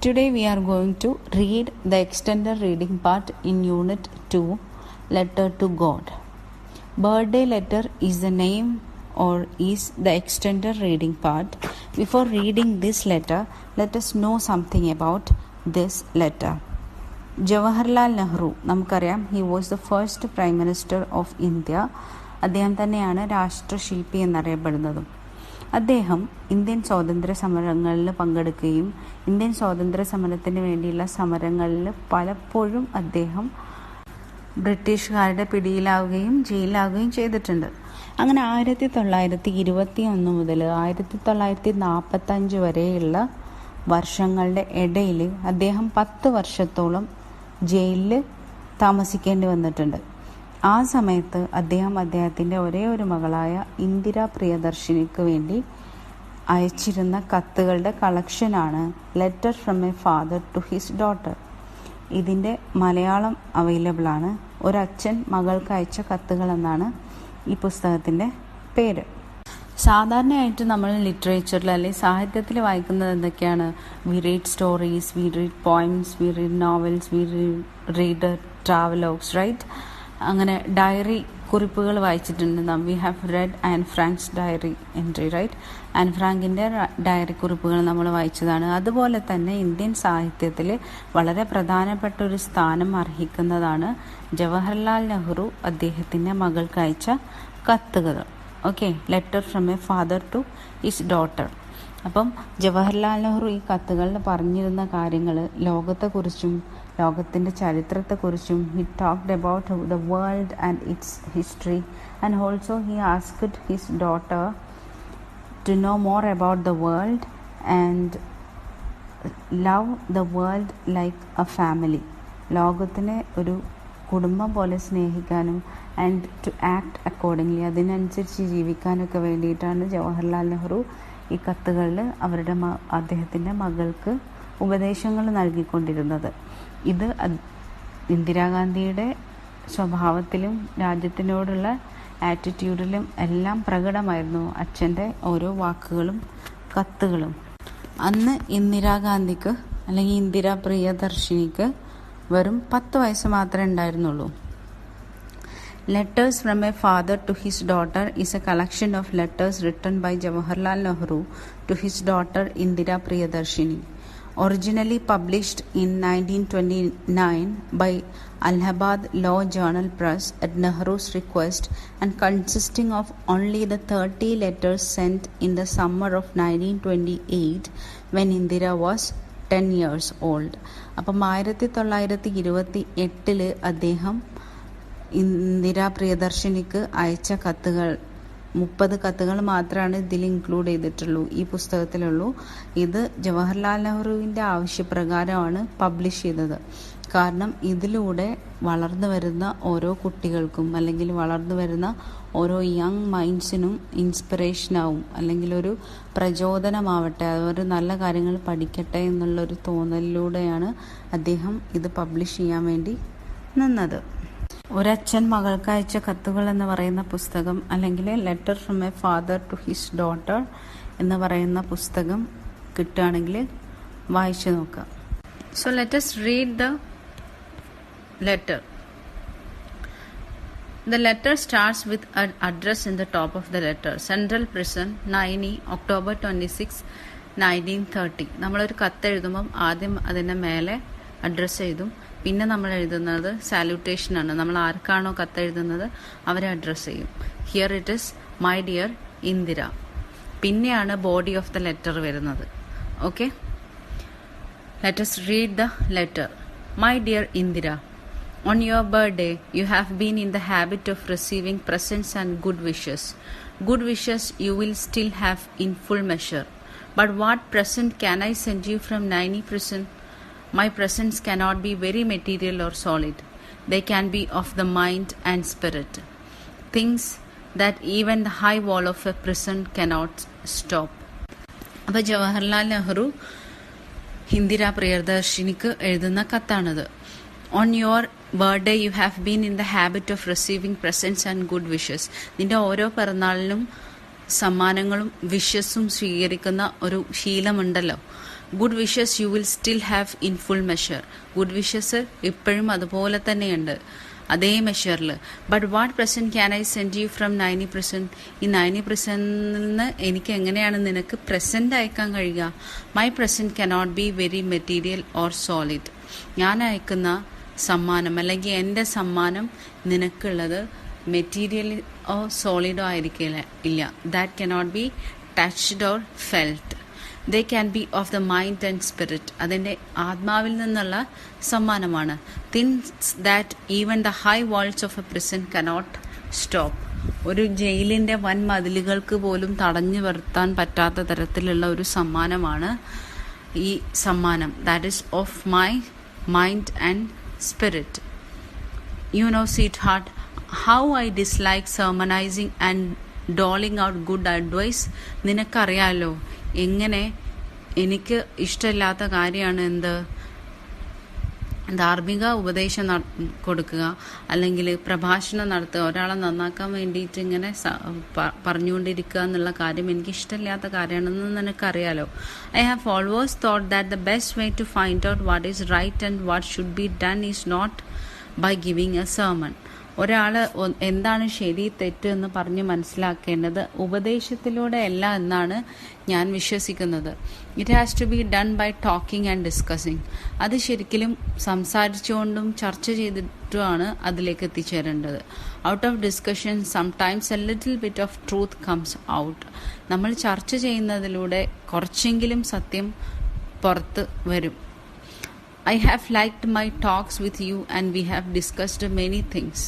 Today we are going to read the extended reading part in Unit 2, Letter to God. Birthday letter is the name or is the extended reading part. Before reading this letter, let us know something about this letter. Jawaharlal Nehru നമുക്കറിയാം, he was the first prime minister of India. അദ്ദേഹം തന്നെയാണ് രാഷ്ട്രശില്പി എന്നറിയപ്പെടുന്നതും. അദ്ദേഹം Indian സ്വാതന്ത്ര്യ സമരങ്ങളിൽ പങ്കെടുക്കുകയും Indian സ്വാതന്ത്ര്യ സമരത്തിന് വേണ്ടിയുള്ള സമരങ്ങളിൽ പലപ്പോഴും അദ്ദേഹം ബ്രിട്ടീഷുകാരുടെ പിടിയിലാവുകയും ജയിലിലാവുകയും ചെയ്തിട്ടുണ്ട്. അങ്ങനെ 1921 മുതൽ 1945 വരെയുള്ള വർഷങ്ങളുടെ ഇടയിൽ അദ്ദേഹം 10 വർഷത്തോളം ജയിലിൽ താമസിക്കേണ്ടി വന്നിട്ടുണ്ട്. ആ സമയത്ത് അദ്ദേഹത്തിൻ്റെ ഒരേ ഒരു മകളായ ഇന്ദിര പ്രിയദർശിനിക്ക് വേണ്ടി അയച്ചിരുന്ന കത്തുകളുടെ കളക്ഷനാണ് letter from a father to his daughter. ഇതിൻ്റെ മലയാളം അവൈലബിൾ ആണ്. ഒരച്ഛൻ മകൾക്ക് അയച്ച കത്തുകൾ എന്നാണ് ഈ പുസ്തകത്തിൻ്റെ പേര്. സാധാരണയായിട്ട് നമ്മൾ ലിറ്ററേച്ചറിൽ അല്ലെങ്കിൽ സാഹിത്യത്തിൽ വായിക്കുന്നത് എന്തൊക്കെയാണ്? We read stories, we read poems, we read novels, we read travelogues, right? അങ്ങനെ ഡയറി കുറിപ്പുകൾ വായിച്ചിട്ടുണ്ട്. We have read Anne Frank's diary entry, right? Anne ഫ്രാങ്കിൻ്റെ ഡയറി കുറിപ്പുകൾ നമ്മൾ വായിച്ചതാണ്. അതുപോലെ തന്നെ ഇന്ത്യൻ സാഹിത്യത്തിൽ വളരെ പ്രധാനപ്പെട്ട ഒരു സ്ഥാനം അർഹിക്കുന്നതാണ് ജവഹർലാൽ നെഹ്റു അദ്ദേഹത്തിൻ്റെ മകൾക്ക് അയച്ച കത്തുകൾ. Okay, letter from a father to his daughter. അപ്പം ജവഹർലാൽ നെഹ്റു ഈ കത്തുകളിൽ പറഞ്ഞിരുന്ന കാര്യങ്ങൾ ലോകത്തെക്കുറിച്ചും ലോകത്തിൻ്റെ ചരിത്രത്തെക്കുറിച്ചും he talked about the world and its history and also he asked his daughter to know more about the world and love the world like a family. ലോകത്തിനെ ഒരു കുടുംബം പോലെ സ്നേഹിക്കാനും ആൻഡ് ടു ആക്ട് അക്കോർഡിംഗ്ലി, അതിനനുസരിച്ച് ജീവിക്കാനൊക്കെ വേണ്ടിയിട്ടാണ് ജവഹർലാൽ നെഹ്റു ഈ കത്തുകളിൽ അദ്ദേഹത്തിൻ്റെ മകൾക്ക് ഉപദേശങ്ങൾ നൽകിക്കൊണ്ടിരുന്നത്. ഇത് ഇന്ദിരാഗാന്ധിയുടെ സ്വഭാവത്തിലും രാജ്യത്തിനോടുള്ള ആറ്റിറ്റ്യൂഡിലും എല്ലാം പ്രകടമായിരുന്നു അച്ഛൻ്റെ ഓരോ വാക്കുകളും കത്തുകളും. അന്ന് ഇന്ദിരാഗാന്ധിക്ക് അല്ലെങ്കിൽ ഇന്ദിര പ്രിയദർശിനിക്ക് വെറും 10 വയസ്സ് മാത്രമേ ഉണ്ടായിരുന്നുള്ളൂ. Letters from a father to his daughter is a collection of letters written by Jawaharlal Nehru to his daughter Indira Priyadarshini. Originally published in 1929 by Allahabad Law Journal Press at Nehru's request and consisting of only the 30 letters sent in the summer of 1928 when Indira was 10 years old. അപ്പം 1928 അദ്ദേഹം ഇന്ദിര പ്രിയദർശിനിക്ക് അയച്ച കത്തുകൾ 30 കത്തുകൾ മാത്രമാണ് ഇതിൽ include ചെയ്തിട്ടുള്ളൂ, ഈ പുസ്തകത്തിലുള്ളൂ. ഇത് ജവഹർലാൽ നെഹ്റുവിൻ്റെ ആവശ്യപ്രകാരമാണ് പബ്ലിഷ് ചെയ്തത്. കാരണം ഇതിലൂടെ വളർന്നു വരുന്ന ഓരോ കുട്ടികൾക്കും അല്ലെങ്കിൽ വളർന്നു വരുന്ന ഓരോ യങ് മൈൻഡ്സിനും ഇൻസ്പിറേഷനാവും, അല്ലെങ്കിൽ ഒരു പ്രചോദനമാവട്ടെ, അവർ നല്ല കാര്യങ്ങൾ പഠിക്കട്ടെ എന്നുള്ളൊരു തോന്നലിലൂടെയാണ് അദ്ദേഹം ഇത് പബ്ലിഷ് ചെയ്യാൻ വേണ്ടി നിന്നത്. ഒരച്ഛൻ മകൾക്ക് അയച്ച കത്തുകൾ എന്ന് പറയുന്ന പുസ്തകം, അല്ലെങ്കിൽ letter from a father to his daughter എന്ന് പറയുന്ന പുസ്തകം കിട്ടുകയാണെങ്കിൽ വായിച്ചു നോക്കാം. So let us read the letter. The letter starts with an address in the top of the letter. Central Prison, Naini, October 26, 1930. നമ്മളൊരു കത്ത് എഴുതുമ്പം ആദ്യം അതിൻ്റെ മേലെ അഡ്രസ്സ് എഴുതും. പിന്നെ നമ്മൾ എഴുതുന്നത് സാല്യൂട്ടേഷനാണ്. നമ്മൾ ആർക്കാണോ കത്ത് എഴുതുന്നത് അവരെ അഡ്രസ്സ് ചെയ്യും. Here it is my dear Indira. പിന്നെയാണ് ബോഡി ഓഫ് ദ ലെറ്റർ വരുന്നത്. Okay, let us read the letter. My dear Indira, on your birthday you have been in the habit of receiving presents and good wishes. Good wishes you will still have in full measure. But what present can I send you from Naini prison? My presents cannot be very material or solid. They can be of the mind and spirit. Things that even the high wall of a prison cannot stop. അപ്പോൾ ജവഹർലാൽ നെഹ്റു ഇന്ദിര പ്രിയദർശിനിക്ക് എഴുതുന്ന കത്താണത്. On your birthday you have been in the habit of receiving presents and good wishes. നിന്റെ ഓരോ പിറന്നാളിനും സമ്മാനങ്ങളും വിഷസും സ്വീകരിക്കുന്ന ഒരു ശീലമുണ്ടല്ലോ. Good wishes you will still have in full measure. Good wishes ഇപ്പോഴും അതുപോലെ തന്നെയുണ്ട്, അതേ മെഷറിൽ. But what present can I send you from 90%? ഈ 90% നിന്ന് എനിക്ക് എങ്ങനെയാണ് നിനക്ക് പ്രസന്റ് അയക്കാൻ കഴിയുക? My present cannot be very material or solid. ഞാൻ അയക്കുന്ന സമ്മാനം അല്ലെങ്കിൽ എൻ്റെ സമ്മാനം നിനക്കുള്ളത് മെറ്റീരിയലോ സോളിഡോ ആയിരിക്കില്ല. That cannot be touched or felt. They can be of the mind and spirit. അതിൻ്റെ ആത്മാവിൽ നിന്നുള്ള സമ്മാനമാണ്. Things that even the high walls of a prison cannot stop. ഒരു ജയിലിൻ്റെ വൻ മതിലുകൾക്ക് പോലും തടഞ്ഞു നിർത്താൻ പറ്റാത്ത തരത്തിലുള്ള ഒരു സമ്മാനമാണ് ഈ സമ്മാനം. That is of my mind and spirit. You know sweetheart, how I dislike sermonising and doling out good advice. നിനക്കറിയാലോ എങ്ങനെ എനിക്ക് ഇഷ്ടമില്ലാത്ത കാര്യമാണ് എന്ത് ധാർമ്മിക ഉപദേശം കൊടുക്കുക അല്ലെങ്കിൽ പ്രഭാഷണം നടത്തുക, ഒരാളെ നന്നാക്കാൻ വേണ്ടിയിട്ട് ഇങ്ങനെ പറഞ്ഞുകൊണ്ടിരിക്കുക എന്നുള്ള കാര്യം എനിക്ക് ഇഷ്ടമില്ലാത്ത കാര്യമാണെന്ന് നിനക്കറിയാലോ. I have always thought that the best way to find out what is right and what should be done is not by giving a sermon. ഒരാൾ എന്താണ് ശരി തെറ്റ് എന്ന് പറഞ്ഞ് മനസ്സിലാക്കേണ്ടത് ഉപദേശത്തിലൂടെ അല്ല എന്നാണ് ഞാൻ വിശ്വസിക്കുന്നത്. It has to be done by talking and discussing. അത് ശരിക്കും സംസാരിച്ചുകൊണ്ടും ചർച്ച ചെയ്തിട്ടുമാണ് അതിലേക്ക് എത്തിച്ചേരേണ്ടത്. Out of discussion sometimes a little bit of truth comes out. നമ്മൾ ചർച്ച ചെയ്യുന്നതിലൂടെ കുറച്ചെങ്കിലും സത്യം പുറത്ത് വരും. I have liked my talks with you and we have discussed many things.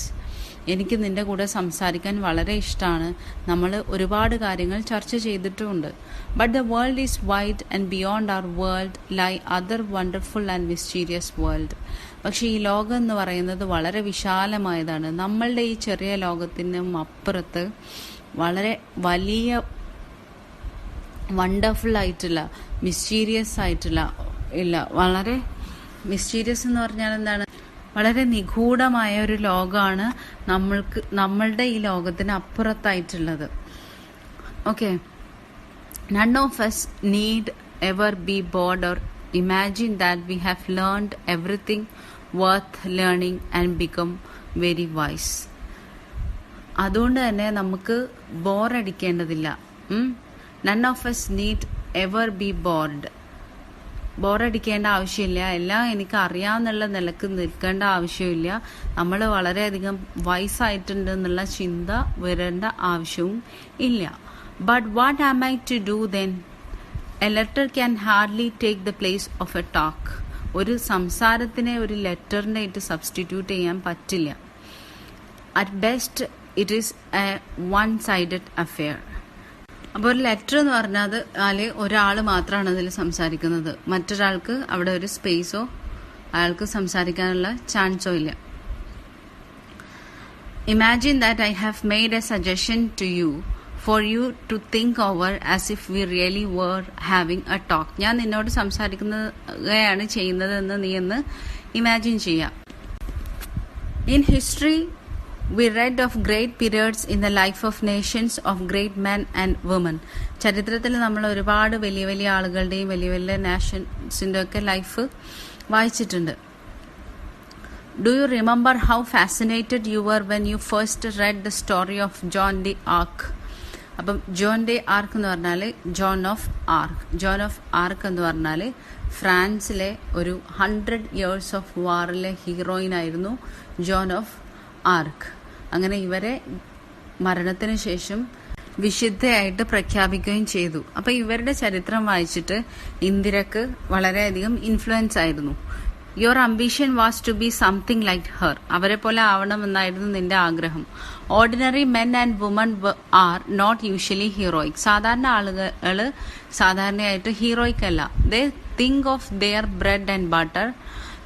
എനിക്ക് നിന്റെ കൂടെ സംസാരിക്കാൻ വളരെ ഇഷ്ടമാണ്. നമ്മൾ ഒരുപാട് കാര്യങ്ങൾ ചർച്ച ചെയ്തിട്ടുമുണ്ട്. But the world is wide and beyond our world lie other wonderful and mysterious world. പക്ഷേ ഈ ലോകം എന്ന് പറയുന്നത് വളരെ വിശാലമായതാണ്. നമ്മളുടെ ഈ ചെറിയ ലോകത്തിനും അപ്പുറത്ത് വളരെ വലിയ വണ്ടർഫുൾ ആയിട്ടുള്ള മിസ്റ്റീരിയസ് ആയിട്ടുള്ള വളരെ മിസ്റ്റീരിയസ് എന്ന് പറഞ്ഞാൽ എന്താണ്, വളരെ നിഗൂഢമായ ഒരു ലോകമാണ് നമ്മളുടെ ഈ ലോകത്തിന് അപ്പുറത്തായിട്ടുള്ളത്. Okay, none of us need ever be bored or imagine that we have learned everything worth learning and become very wise. അതുകൊണ്ട് തന്നെ നമുക്ക് ബോറടിക്കേണ്ടതില്ല. None of us need ever be bored. ബോറടിക്കേണ്ട ആവശ്യമില്ല. എല്ലാം എനിക്ക് അറിയാമെന്നുള്ള നിലക്ക് നിൽക്കേണ്ട ആവശ്യമില്ല. നമ്മൾ വളരെയധികം വയസ്സായിട്ടുണ്ട് എന്നുള്ള ചിന്ത വരേണ്ട ആവശ്യവും ഇല്ല. But what am I to do then? A letter can hardly take the place of a talk. ഒരു സംസാരത്തിനെ ഒരു ലെറ്ററിനെ ആയിട്ട് സബ്സ്റ്റിറ്റ്യൂട്ട് ചെയ്യാൻ പറ്റില്ല. At best it is a one sided affair. അപ്പോൾ ഒരു ലെറ്റർ എന്ന് പറഞ്ഞാൽ ഒരാൾ മാത്രമാണ് അതിൽ സംസാരിക്കുന്നത്. മറ്റൊരാൾക്ക് അവിടെ ഒരു സ്പേസോ അയാൾക്ക് സംസാരിക്കാനുള്ള ചാൻസോ ഇല്ല. Imagine that I have made a suggestion to you for you to think over as if we really were having a talk. ഞാൻ നിന്നോട് സംസാരിക്കുകയാണ് ചെയ്യുന്നതെന്ന് നീ ഒന്ന് ഇമാജിൻ ചെയ്യാം. In history we read of great periods in the life of nations of great men and women. ചരിത്രത്തിൽ നമ്മൾ ഒരുപാട് വലിയ വലിയ ആളുകളുടെയും വലിയ വലിയ നാഷൻസിൻ്റെ ഒക്കെ ലൈഫ് വായിച്ചിട്ടുണ്ട്. Do you remember how fascinated you were when you first read the story of Joan d'Arc? അപ്പം ജോൺ ഡി ആർക്ക് എന്ന് പറഞ്ഞാൽ ജോൺ ഓഫ് ആർക്ക് എന്ന് പറഞ്ഞാൽ ഫ്രാൻസിലെ ഒരു 100 years ഓഫ് വാറിലെ ഹീറോയിനായിരുന്നു ജോൺ ഓഫ് ആർക്ക്. അങ്ങനെ ഇവരെ മരണത്തിന് ശേഷം വിശുദ്ധയായിട്ട് പ്രഖ്യാപിക്കുകയും ചെയ്തു. അപ്പം ഇവരുടെ ചരിത്രം വായിച്ചിട്ട് ഇന്ദിരക്ക് വളരെയധികം ഇൻഫ്ലുവൻസ് ആയിരുന്നു. Your ambition was to be something like her. അവരെ പോലെ ആവണമെന്നായിരുന്നു നിന്റെ ആഗ്രഹം. Ordinary men and women are not usually heroic. സാധാരണ ആളുകൾ സാധാരണയായിട്ട് ഹീറോയിക് അല്ല. They think of their bread and butter.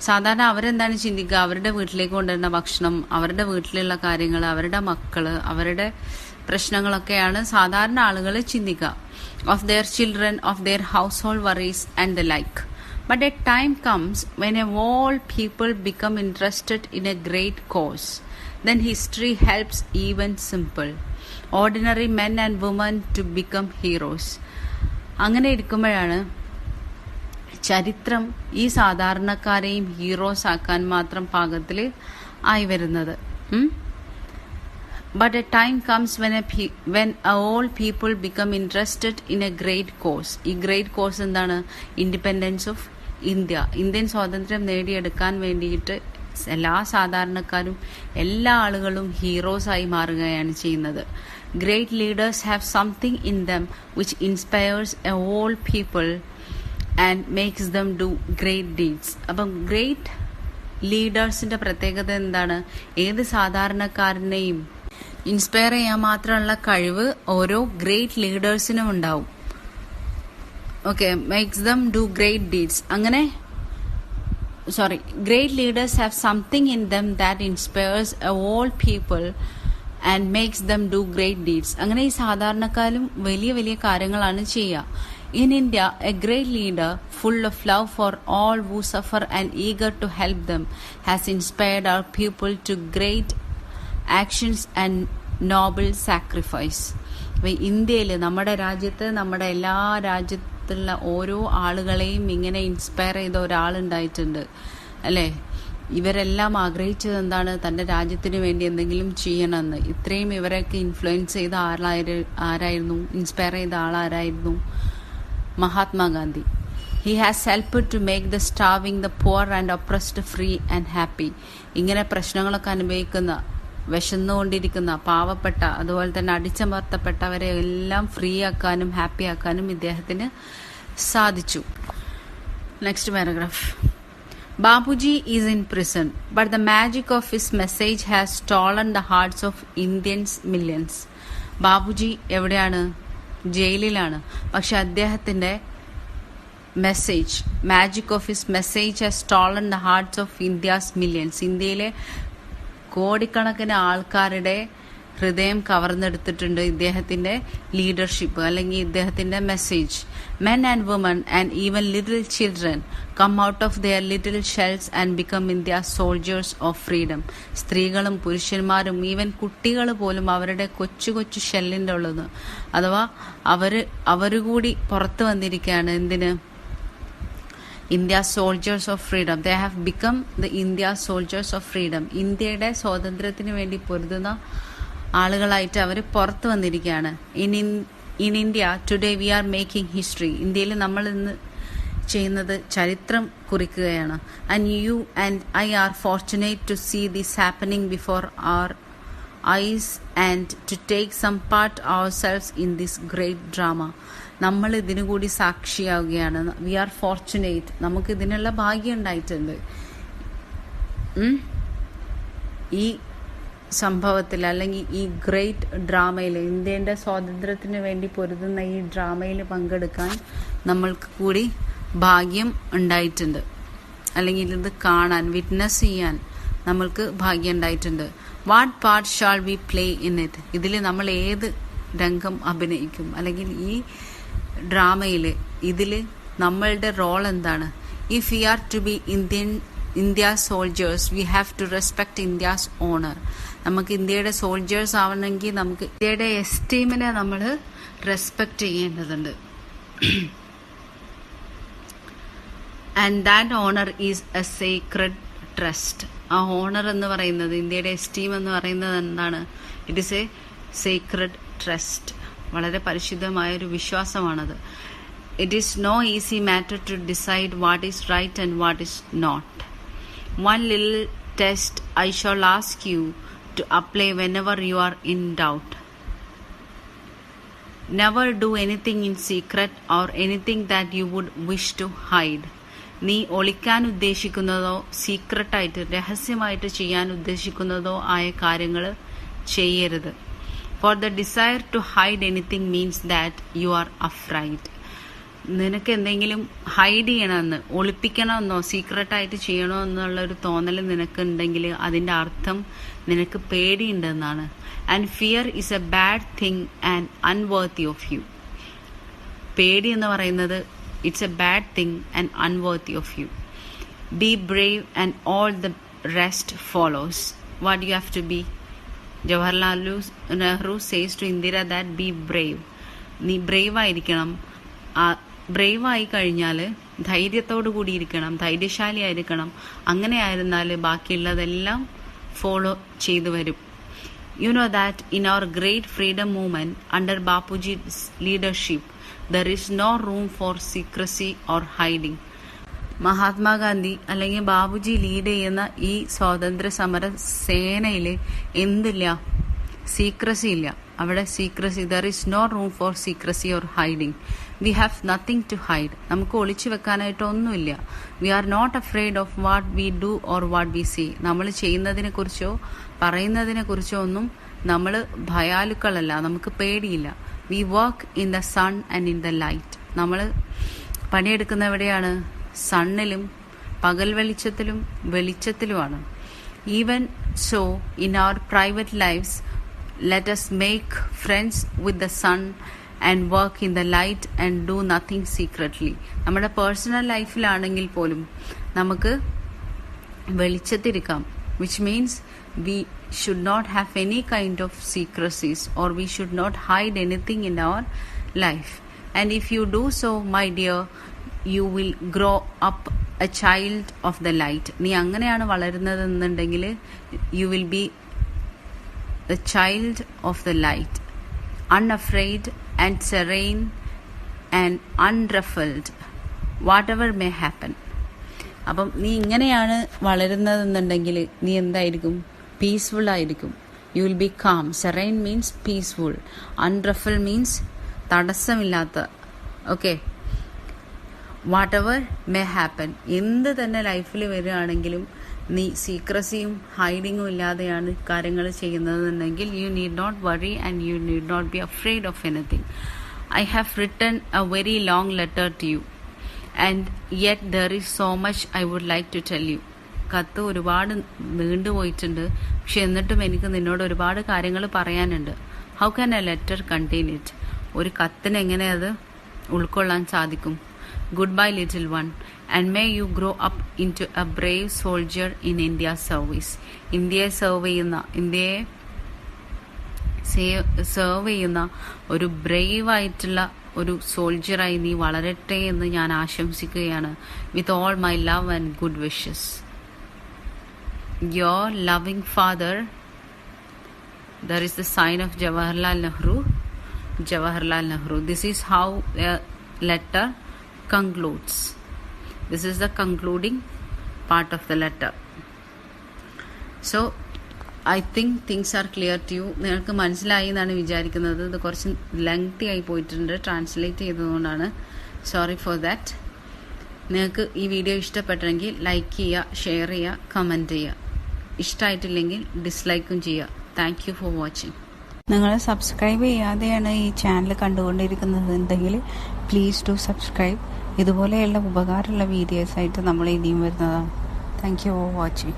സാധാരണ അവരെന്താണ് ചിന്തിക്കുക? അവരുടെ വീട്ടിലേക്ക് കൊണ്ടുവരുന്ന ഭക്ഷണം, അവരുടെ വീട്ടിലുള്ള കാര്യങ്ങൾ, അവരുടെ മക്കള്, അവരുടെ പ്രശ്നങ്ങളൊക്കെയാണ് സാധാരണ ആളുകൾ ചിന്തിക്കുക. Of their children, of their household worries and the like. But a time comes when a all people become interested in a great cause. Then history helps even simple ordinary men and women to become heroes. അങ്ങനെ ഇരിക്കുമ്പോഴാണ് ചരിത്രം ഈ സാധാരണക്കാരെയും heroes ആക്കാൻ മാത്രം പാകത്തിൽ ആയി വരുന്നത്. But a time comes when all people become interested in a great cause. ഈ ഗ്രേറ്റ് കോസ് എന്താണ്? Independence of India. ഇന്ത്യൻ സ്വാതന്ത്ര്യം നേടിയെടുക്കാൻ വേണ്ടിയിട്ട് എല്ലാ സാധാരണക്കാരും എല്ലാ ആളുകളും ഹീറോസായി മാറുകയാണ് ചെയ്യുന്നത്. Great leaders have something in dum which inspires A all people and makes them do great deeds. അപ്പം ഗ്രേറ്റ് ലീഡേഴ്സിന്റെ പ്രത്യേകത എന്താണ്? ഏത് സാധാരണക്കാരനെയും ഇൻസ്പയർ ചെയ്യാൻ മാത്രമുള്ള കഴിവ് ഓരോ ഗ്രേറ്റ് ലീഡേഴ്സിനും ഉണ്ടാവും. Okay, makes them do great deeds. അങ്ങനെ great leaders have something in them that inspires all people and makes them do great deeds. അങ്ങനെ ഈ സാധാരണക്കാരും വലിയ വലിയ കാര്യങ്ങളാണ് ചെയ്യുക. In India, a great leader full of love for all who suffer and eager to help them has inspired our people to great actions and noble sacrifice. ഇന്ത്യയിൽ, നമ്മുടെ രാജ്യത്ത്, നമ്മുടെ എല്ലാ രാജ്യത്തുള്ള ഓരോ ആളുകളെയും ഇങ്ങനെ ഇൻസ്പയർ ചെയ്ത ഒരാളുണ്ടായിട്ടുണ്ട് അല്ലേ? ഇവരെല്ലാം ആഗ്രഹിച്ചത് എന്താണ്? തൻ്റെ രാജ്യത്തിന് വേണ്ടി എന്തെങ്കിലും ചെയ്യണമെന്ന്. ഇത്രയും ഇവരൊക്കെ ഇൻഫ്ലുവൻസ് ചെയ്ത ആരായിരുന്നു? ഇൻസ്പയർ ചെയ്ത ആളാരായിരുന്നു? Mahatma Gandhi. He has helped to make the starving, the poor and oppressed free and happy. ഇങ്ങനെ പ്രശ്നങ്ങളൊക്കെ അനുഭവിക്കുന്ന, വിശന്നുകൊണ്ടിരിക്കുന്ന പാവപ്പെട്ട, അതുപോലെ തന്നെ അടിച്ചമർത്തപ്പെട്ടവരെ എല്ലാം ഫ്രീ ആക്കാനും ഹാപ്പി ആക്കാനും ഇദ്ദേഹത്തിന് സാധിച്ചു. Next paragraph. Bapuji is in prison, but the magic of his message has stolen the hearts of Indians millions. Babuji എവിടെയാണ്? ജയിലിലാണ്. പക്ഷെ അദ്ദേഹത്തിന്റെ magic of his message has stolen the hearts of India's millions. ഇന്ത്യയിലെ കോടിക്കണക്കിന് ആൾക്കാരുടെ ഹൃദയം കവർന്നെടുത്തിട്ടുണ്ട് ഇദ്ദേഹത്തിന്റെ ലീഡർഷിപ്പ് അല്ലെങ്കിൽ ഇദ്ദേഹത്തിന്റെ message. Men and women and even little children come out of their little shells and become India's soldiers of freedom. സ്ത്രീകളും പുരുഷന്മാരും ഈവൻ കുട്ടികൾ പോലും അവരുടെ കൊച്ചു കൊച്ചു ഷെല്ലിന്റെ ഉള്ളത്, അഥവാ അവരുകൂടി പുറത്തു വന്നിരിക്കുകയാണ്. എന്തിന്? India soldiers of freedom. They have become the India soldiers of freedom. ഇന്ത്യയുടെ സ്വാതന്ത്ര്യത്തിന് വേണ്ടി പൊരുതുന്ന ആളുകളായിട്ട് അവർ പുറത്തു വന്നിരിക്കുകയാണ്. In India today we are making history. ഇന്ത്യയിൽ നമ്മൾ ഇന്ന് ചെയ്യുന്നത് ചരിത്രം കുറിക്കുകയാണ്. And you and I are fortunate to see this happening before our eyes and to take some part ourselves in this great drama. നമ്മൾ ഇതിനു കൂടി സാക്ഷിയാവുകയാണ്. V R fortunate. നമുക്ക് ഇതിനുള്ള ഭാഗ്യം ഉണ്ടായിട്ടുണ്ട്. ഈ സംഭവത്തിൽ അല്ലെങ്കിൽ ഈ ഗ്രേറ്റ് ഡ്രാമയിൽ, ഇന്ത്യയുടെ സ്വാതന്ത്ര്യത്തിന് വേണ്ടി പൊരുതുന്ന ഈ ഡ്രാമയിൽ പങ്കെടുക്കാൻ നമ്മൾക്ക് കൂടി ഭാഗ്യം ഉണ്ടായിട്ടുണ്ട്. അല്ലെങ്കിൽ ഇത് കാണാൻ, വിറ്റ്നസ് ചെയ്യാൻ നമ്മൾക്ക് ഭാഗ്യം ഉണ്ടായിട്ടുണ്ട്. What part shall we play in it? ഇതിൽ നമ്മൾ ഏത് രംഗം അഭിനയിക്കും? അല്ലെങ്കിൽ ഈ ഡ്രാമയിൽ ഇതിൽ നമ്മളുടെ റോൾ എന്താണ്? If we are to be India soldiers we have to respect India's honour. നമുക്ക് ഇന്ത്യയുടെ സോൾജേഴ്സ് ആവണമെങ്കിൽ നമുക്ക് ഇന്ത്യയുടെ എസ്റ്റീമിനെ നമ്മൾ റെസ്പെക്ട് ചെയ്യേണ്ടതുണ്ട്. And that honour is a secret trust. ആ ഓണർ എന്ന് പറയുന്നത്, ഇന്ത്യയുടെ എസ്റ്റീം എന്ന് പറയുന്നത് എന്താണ്? It is a secret trust. വളരെ പരിശുദ്ധമായൊരു വിശ്വാസമാണത്. It is no easy matter to decide what is right and what is not. One little test I shall ask you to apply whenever you are in doubt. Never do anything in secret or anything that you would wish to hide. നീ ഒളിക്കാൻ ഉദ്ദേശിക്കുന്നതോ സീക്രട്ടായിട്ട് രഹസ്യമായിട്ട് ചെയ്യാൻ ഉദ്ദേശിക്കുന്നതോ ആയ കാര്യങ്ങൾ ചെയ്യരുത്. For the desire to hide anything means that you are afraid. നിനക്ക് എന്തെങ്കിലും hide ചെയ്യണമെന്ന്, ഒളിപ്പിക്കണമെന്നോ സീക്രട്ടായിട്ട് ചെയ്യണോ എന്നുള്ളൊരു തോന്നൽ നിനക്കുണ്ടെങ്കിൽ അതിൻ്റെ അർത്ഥം നിനക്ക് പേടിയുണ്ടെന്നാണ്. And fear is a bad thing and unworthy of you. പേടി എന്ന് പറയുന്നത് it's a bad thing and unworthy of you. Be brave and all the rest follows. What you have to be? Jawaharlal Nehru says to Indira that be brave. നീ brave ആയിരിക്കണം. Brave ആയി കഴിഞ്ഞാൽ ധൈര്യത്തോടു കൂടി ഇരിക്കണം, ധൈര്യശാലിയായിരിക്കണം. അങ്ങനെ ആയിരുന്നാൽ ബാക്കിയുള്ളതെല്ലാം ഫോളോ ചെയ്തു വരും. You know that in our great freedom movement under Bapuji's leadership, there is no room for secrecy or hiding. Mahatma Gandhi അല്ലെങ്കിൽ ബാബുജി ലീഡ് ചെയ്യുന്ന ഈ സ്വാതന്ത്ര്യ സമര സേനയിൽ എന്തില്ല? സീക്രസി ഇല്ല. അവിടെ secrecy, there is no room for secrecy or hiding. We have nothing to hide. നമുക്ക് ഒളിച്ചു വെക്കാനായിട്ട് ഒന്നുമില്ല. We are not afraid of what we do or what we see. നമ്മൾ ചെയ്യുന്നതിനെ കുറിച്ചോ പറയുന്നതിനെ കുറിച്ചോ ഒന്നും നമ്മൾ ഭയാലുക്കളല്ല, നമുക്ക് പേടിയില്ല. We work in the sun and in the light. നമ്മൾ പണിയെടുക്കുന്ന എവിടെയാണ്? സണ്ണിലും പകൽ വെളിച്ചത്തിലുമാണ്. Even so in our private lives let us make friends with the sun and work in the light and do nothing secretly. നമ്മുടെ personal ലൈഫിലാണെങ്കിൽ പോലും നമുക്ക് വെളിച്ചത്തിരിക്കാം. which means we should not have any kind of secrecies or we should not hide anything in our life. And if you do so, my dear, you will grow up a child of the light. നീ അങ്ങനെയാണ് വളരുന്നതെന്നുണ്ടെങ്കിൽ you will be the child of the light, unafraid and serene and unruffled, whatever may happen. അപ്പം നീ ഇങ്ങനെയാണ് വളരുന്നതെന്നുണ്ടെങ്കിൽ നീ എന്തായിരിക്കും? Peaceful ആയിരിക്കും. You will be calm. Serene means peaceful. Unruffled means തടസ്സമില്ലാത്ത. Okay, whatever may happen. എന്ത് തന്നെ ലൈഫിൽ വരികയാണെങ്കിലും നീ സീക്രസിയും ഹൈഡിങ്ങും ഇല്ലാതെയാണ് കാര്യങ്ങൾ ചെയ്യുന്നതെന്നുണ്ടെങ്കിൽ you need not worry and you need not be afraid of anything. I have written a very long letter to you and yet there is so much I would like to tell you. കത്ത് ഒരുപാട് നീണ്ടുപോയിട്ടുണ്ട്, പക്ഷെ എന്നിട്ടും എനിക്ക് നിന്നോട് ഒരുപാട് കാര്യങ്ങൾ പറയാനുണ്ട്. How can A letter contain it? ഒരു കത്തിന് എങ്ങനെ അത് ഉൾക്കൊള്ളാൻ സാധിക്കും? Good bye little one and may you grow up into a brave soldier in India's service. ഇന്ത്യയെ സെർവ് ചെയ്യുന്ന ഒരു ബ്രേവ് ആയിട്ടുള്ള ഒരു സോൾജറായി നീ വളരട്ടെ എന്ന് ഞാൻ ആശംസിക്കുകയാണ്. With all my love and good wishes. Your loving father. There is the sign of Jawaharlal Nehru. This is how a letter concludes. This is the concluding part of the letter. So I think things are clear to you. നിങ്ങൾക്ക് മനസ്സിലായി എന്നാണ് വിചാരിക്കുന്നത്. ഇത് കുറച്ച് lengthy ആയി പോയിട്ടുണ്ട് translate ചെയ്തതുകൊണ്ടാണ്. Sorry for that. നിങ്ങൾക്ക് ഈ വീഡിയോ ഇഷ്ടപ്പെട്ടെങ്കിൽ ലൈക്ക് ചെയ്യുക, ഷെയർ ചെയ്യുക, കമൻറ്റ് ചെയ്യുക. ഇഷ്ടമായിട്ടില്ലെങ്കിൽ ഡിസ്ലൈക്കും ചെയ്യുക. Thank you for watching. നിങ്ങൾ സബ്സ്ക്രൈബ് ചെയ്യാതെയാണ് ഈ ചാനൽ കണ്ടുകൊണ്ടിരിക്കുന്നതെങ്കിൽ പ്ലീസ് ഡു സബ്സ്ക്രൈബ്. ഇതുപോലെയുള്ള ഉപകാരമുള്ള വീഡിയോസായിട്ട് നമ്മൾ ഇനിയും വരുന്നതാണ്. Thank you for watching.